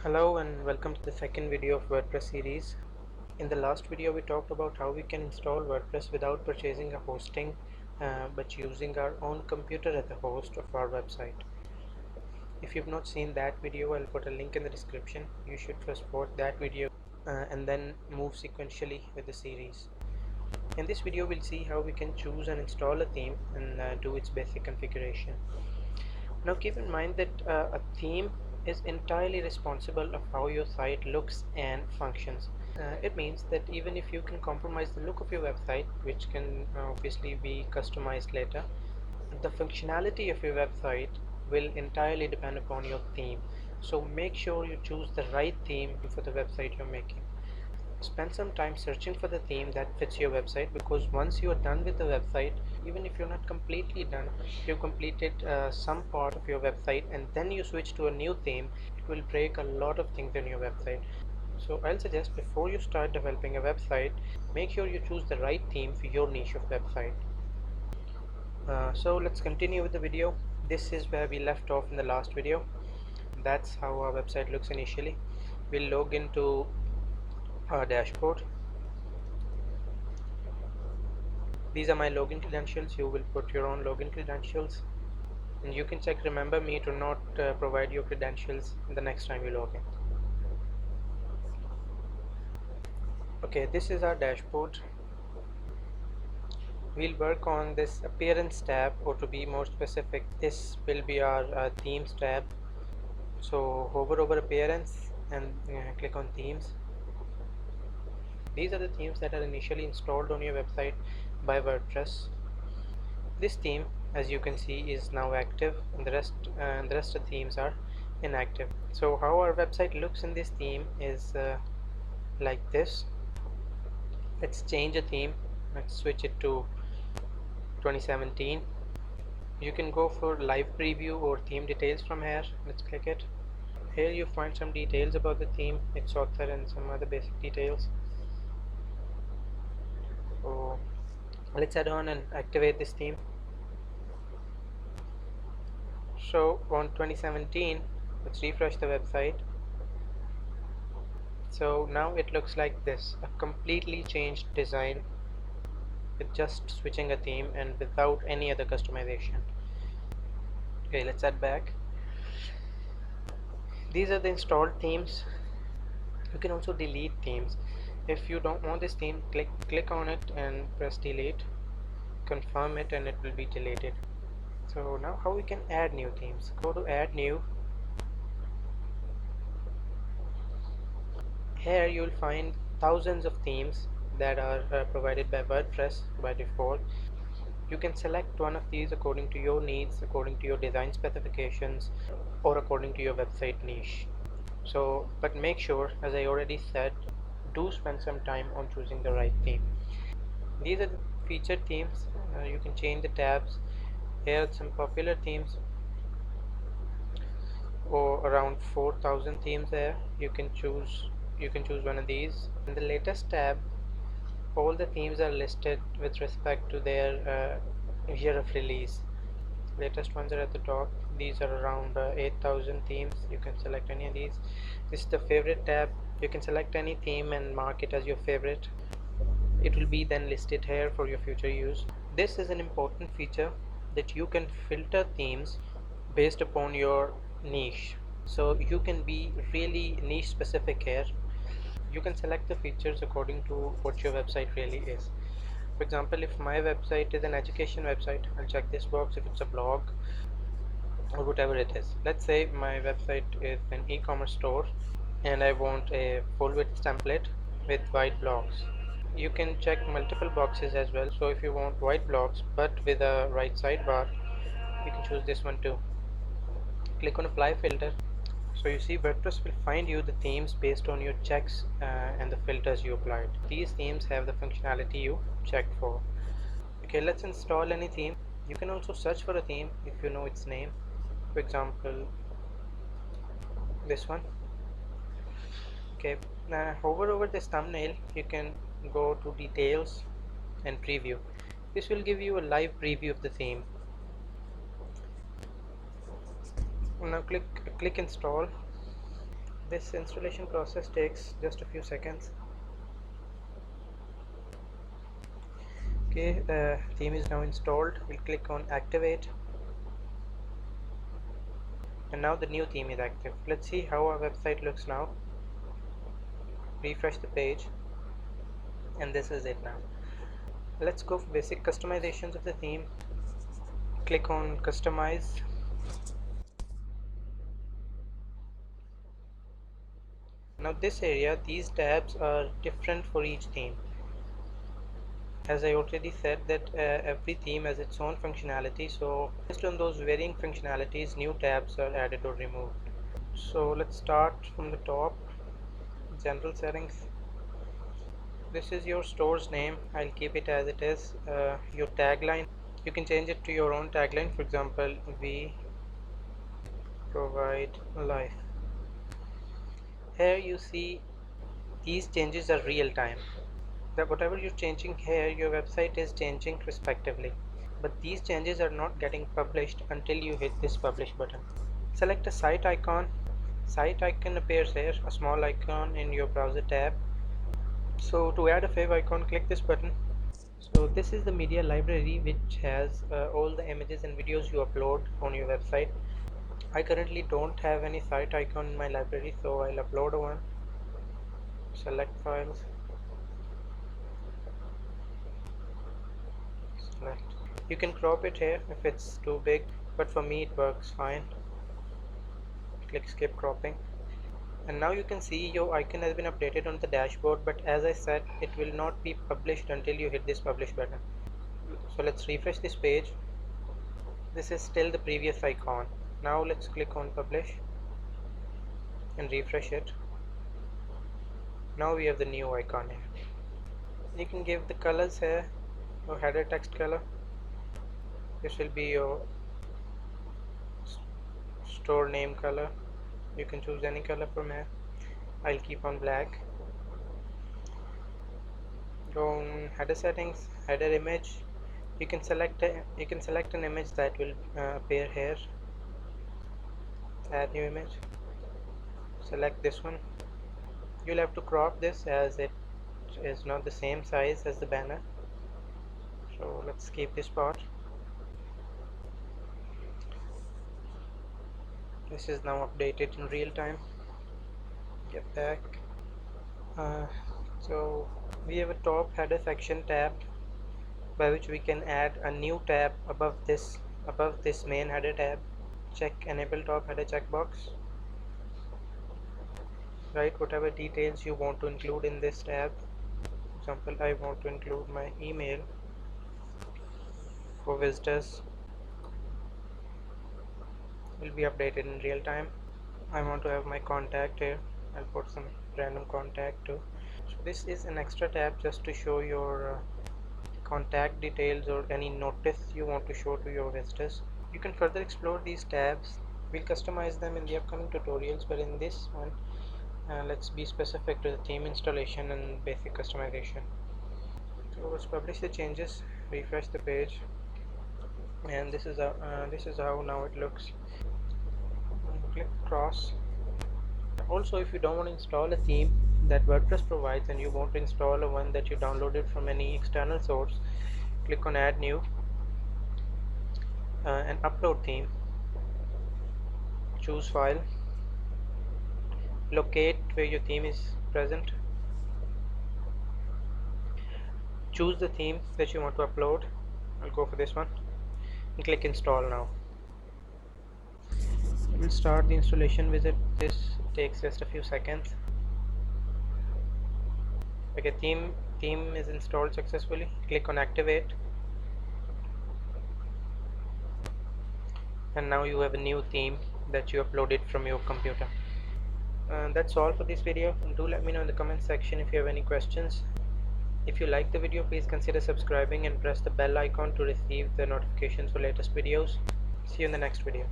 Hello and welcome to the second video of WordPress series. In the last video we talked about how we can install WordPress without purchasing a hosting but using our own computer as the host of our website. If you've not seen that video, I'll put a link in the description. You should first watch that video and then move sequentially with the series. In this video we'll see how we can choose and install a theme and do its basic configuration. Now keep in mind that a theme is entirely responsible of how your site looks and functions. It means that even if you can compromise the look of your website, which can obviously be customized later, the functionality of your website will entirely depend upon your theme. So make sure you choose the right theme for the website you're making. Spend some time searching for the theme that fits your website, because once you are done with the website, even if you're not completely done, you've completed some part of your website and then you switch to a new theme, it will break a lot of things in your website. So I'll suggest before you start developing a website, make sure you choose the right theme for your niche of website. So let's continue with the video. This is where we left off in the last video. That's how our website looks initially. We'll log into our dashboard. These are my login credentials. You will put your own login credentials, and you can check remember me to not provide your credentials the next time you log in. Okay, this is our dashboard. We'll work on this appearance tab, or to be more specific, this will be our themes tab. So hover over appearance and click on themes. These are the themes that are initially installed on your website by WordPress. This theme, as you can see, is now active, and the rest of the themes are inactive. So how our website looks in this theme is like this. Let's change a theme. Let's switch it to 2017. You can go for live preview or theme details from here. Let's click it. Here you find some details about the theme, its author, and some other basic details. So let's add on and activate this theme. So on 2017, let's refresh the website. So now it looks like this, a completely changed design with just switching a theme and without any other customization. Okay, let's add back. These are the installed themes. You can also delete themes. If you don't want this theme, click on it and press delete, confirm it, and it will be deleted. So now how we can add new themes. Go to add new. Here you will find thousands of themes that are provided by WordPress by default. You can select one of these according to your needs, according to your design specifications, or according to your website niche. So, but make sure, as I already said, do spend some time on choosing the right theme. These are the featured themes. You can change the tabs. Here are some popular themes, or around 4,000 themes there. You can choose one of these. In the latest tab, all the themes are listed with respect to their year of release. Latest ones are at the top. These are around 8,000 themes. You can select any of these. This is the favorite tab. You can select any theme and mark it as your favorite. It will be then listed here for your future use. This is an important feature, that you can filter themes based upon your niche. So you can be really niche specific here. You can select the features according to what your website really is. For example, if my website is an education website, I'll check this box. If it's a blog or whatever it is, let's say my website is an e-commerce store and I want a full width template with white blocks. You can check multiple boxes as well. So if you want white blocks but with a right sidebar, you can choose this one too. Click on apply filter. So you see, WordPress will find you the themes based on your checks and the filters you applied. These themes have the functionality you checked for. Okay, let's install any theme. You can also search for a theme if you know its name. For example, this one. Okay, now hover over this thumbnail. You can go to details and preview. This will give you a live preview of the theme. Now click install. This installation process takes just a few seconds. Okay, the theme is now installed. We'll click on activate, and now the new theme is active. Let's see how our website looks now. Refresh the page, and this is it now. Let's go for basic customizations of the theme. Click on customize. Now this area, these tabs are different for each theme. As I already said that every theme has its own functionality, so based on those varying functionalities, new tabs are added or removed. So let's start from the top. General settings. This is your store's name. I'll keep it as it is. Your tagline, you can change it to your own tagline. For example, we provide life. Here you see these changes are real time. That whatever you're changing here, your website is changing respectively, but these changes are not getting published until you hit this publish button. Select a site icon. Site icon appears here, a small icon in your browser tab. So to add a fav icon, click this button. So this is the media library which has all the images and videos you upload on your website. I currently don't have any site icon in my library, so I'll upload one. Select files. Select. You can crop it here if it's too big, but for me it works fine. Click skip cropping, and now you can see your icon has been updated on the dashboard, but as I said, it will not be published until you hit this publish button. So let's refresh this page. This is still the previous icon. Now let's click on publish and refresh it. Now we have the new icon here. You can give the colors here, your header text color. This will be your store name color. You can choose any color from here. I'll keep on black. Go on header settings, header image. You can select an image that will appear here. Add new image. Select this one. You'll have to crop this as it is not the same size as the banner. So let's keep this part. This is now updated in real time. Get back. So we have a top header section tab by which we can add a new tab above this main header tab. Check enable top header checkbox. Write whatever details you want to include in this tab. For example, I want to include my email for visitors. Will be updated in real time. I want to have my contact here. I'll put some random contact too. So this is an extra tab just to show your contact details or any notice you want to show to your visitors. You can further explore these tabs. We'll customize them in the upcoming tutorials, but in this one let's be specific to the theme installation and basic customization. So let's publish the changes, refresh the page, and this is how now it looks. Click cross. Also, if you don't want to install a theme that WordPress provides and you want to install a one that you downloaded from any external source, click on add new and upload theme. Choose file, locate where your theme is present, choose the theme that you want to upload. I'll go for this one and click install now. We'll start the installation visit. This takes just a few seconds. Okay, theme is installed successfully. Click on activate, and now you have a new theme that you uploaded from your computer. That's all for this video. Do let me know in the comment section if you have any questions. If you like the video, please consider subscribing and press the bell icon to receive the notifications for latest videos. See you in the next video.